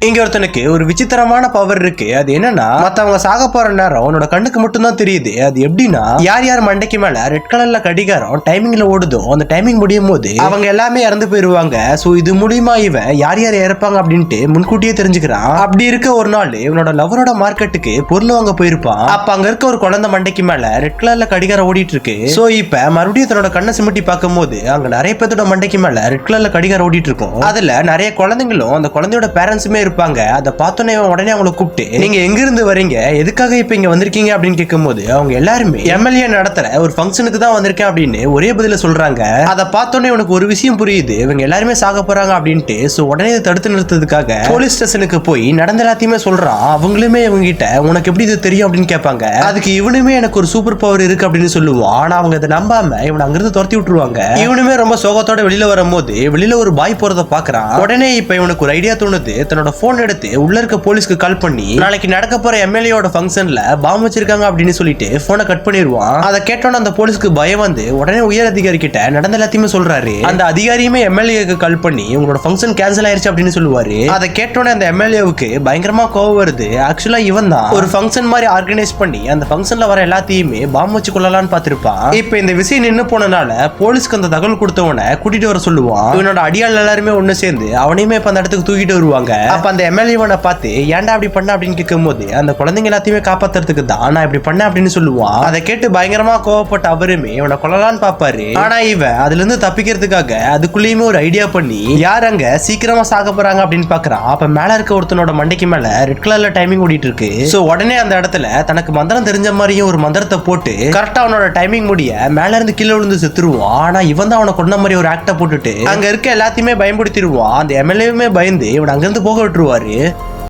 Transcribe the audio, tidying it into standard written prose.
இங்க ஒருத்தனுக்கு ஒரு விசித்திரமான பவர் இருக்கு. அது என்னன்னா, மத்தவங்க சாக போற நேரம் அவனோட கண்ணுக்கு மட்டும் தான் தெரியுது. அது எப்படின்னா, யார் யார் மண்டைக்கு மேல ரெட் கலர்ல கடிகாரம் டைமிங்ல ஓடுதோ அந்த டைமிங் முடியும் போது அவங்க எல்லாமே இறந்து போயிருவாங்க. சோ இது மூலியமா இவன் யார் யார் இறப்பாங்க அப்படின்ட்டு முன்கூட்டியே தெரிஞ்சுக்கிறான். அப்படி இருக்க ஒரு நாள் இவனோட லவரோட மார்க்கெட்டுக்கு பொருள் வாங்க போயிருப்பான். அப்ப அங்க இருக்க ஒரு குழந்தை மண்டைக்கு மேல ரெட் கலர்ல கடிகாரம் ஓடிட்டு இருக்கு. சோ இப்ப மறுபடியும் தன்னோட கண்ணை சிமிட்டி பார்க்கும் போது அங்க நிறைய பேரோட மண்டைக்கு மேல ரெட் கலர்ல கடிகாரம் ஓடிட்டு இருக்கும். அதுல நிறைய குழந்தைங்களும் அந்த குழந்தையோட பேரண்ட்ஸுமே இருப்பாங்க. அதை பார்த்தோன்னே உடனே அவங்களை கூப்பிட்டு, நீங்க எங்க இருந்து வரீங்க, எதுக்காக இப்ப இங்க வந்திருக்கீங்க அப்படின்னு கேட்கும் போது அவங்க எல்லாருமே எம்எல்ஏ நடத்துற ஒரு ஃபங்க்ஷனுக்கு தான் வந்திருக்கேன் அப்படின்னு ஒரே பதில சொல்றாங்க. அதை பார்த்தோன்னே உனக்கு ஒரு விஷயம் புரியுது, இவங்க எல்லாருமே சாக போறாங்க அப்படின்ட்டு. சோ உடனே தடுத்து நிறுத்ததுக்காக போலீஸ் ஸ்டேஷனுக்கு போய் நடந்த எல்லாத்தையுமே சொல்றான். அவங்களுமே இவங்க கிட்ட உனக்கு எப்படி இது தெரியும் அப்படின்னு கேட்பாங்க. அதுக்கு இவனுமே எனக்கு ஒரு சூப்பர் பவர் இருக்கு அப்படின்னு சொல்லுவான். ஆனா அவங்க அதை நம்பாம இவனை அங்கிருந்து துரத்தி விட்டுருவாங்க. இவனுமே ரொம்ப சோகத்தோட வெளியில வரும்போது வெளியில ஒரு பாய் போறத பாக்குறான். உடனே இப்ப இவனுக்கு ஒரு ஐடியா தோணுது. தன்னோட போன் எடுத்து உள்ள இருக்க போலீஸ்க்கு கால் பண்ணி நாளைக்கு நடக்க போற எம்எல்ஏவோட ஃபங்க்ஷன்ல பாம் வச்சிருக்காங்க அப்படின்னு சொல்லிட்டு போனை கட் பண்ணிடுவான். அதை கேட்டோன்னு அந்த போலீஸ்க்கு பயம் வந்து உடனே உயர் அதிகாரி கிட்ட நடந்த எல்லாத்தையுமே சொல்றாரு. அந்த அதிகாரியுமே எம்எல்ஏக்கு கால் பண்ணி உங்களோட ஃபங்க்ஷன் கேன்சல் ஆயிருச்சு அப்படின்னு சொல்லுவாரு. அதை கேட்டோன்னே அந்த எம்எல்ஏவுக்கு பயங்கரமா கோவம் வருது. ஆக்சுவலா இவன் தான் ஒரு ஃபங்க்ஷன் மாதிரி ஆர்கனைஸ் பண்ணி அந்த ஃபங்க்ஷன்ல வர எல்லாத்தையுமே பாம் வச்சு கொள்ளலாம்னு பார்த்திருப்பான். இப்ப இந்த விஷயம் நின்னு போனனால போலீஸ்க்கு அந்த தகவல் கொடுத்தவனை கூட்டிட்டு வர சொல்லுவான். இவனோட அடியாள் எல்லாருமே ஒண்ணு சேர்ந்து அவனையுமே இப்ப அந்த இடத்துக்கு தூக்கிட்டு வருவாங்க. அப்ப அந்த எம்எல்ஏவனை பார்த்து ஏன்டா அப்படி பண்ண அப்படின்னு கேட்கும் போது அந்த குழந்தைங்க எல்லாத்தையுமே காப்பாத்துறதுக்கு தான் நான் இப்படி பண்ண அப்படின்னு சொல்லுவான். அதை கேட்டு பயங்கரமா கோவப்பட்ட அவருமே இவனை கொள்ளலான்னு பாப்பாரு. ஆனா இவன் அதுல இருந்து தப்பிக்கிறதுக்காக அதுக்குள்ளேயுமே ஒரு ஐடியா பண்ணி யார் அங்க சீக்கிரமா சாக போறாங்க அப்படின்னு பாக்குறான். அப்ப மேல இருக்க ஒருத்தனோட மண்டைக்கு மேல ரெட் கலர்ல டைமிங் ஓடிட்டு இருக்கு. சோ உடனே அந்த இடத்துல தனக்கு மந்திரம் தெரிஞ்ச மாதிரியும் ஒரு மந்திரத்தை போட்டு கரெக்டா அவனோட டைமிங் முடிய மேல இருந்து கீழே விழுந்து செத்துருவான். ஆனா இவன் தான் அவனை கொண்ட மாதிரி ஒரு ஆக்ட போட்டுட்டு அங்க இருக்க எல்லாத்தையுமே பயன்படுத்திடுவான். அந்த எம்எல்ஏவுமே பயந்து இவன் அங்கிருந்து போக விட்டுருவாரு.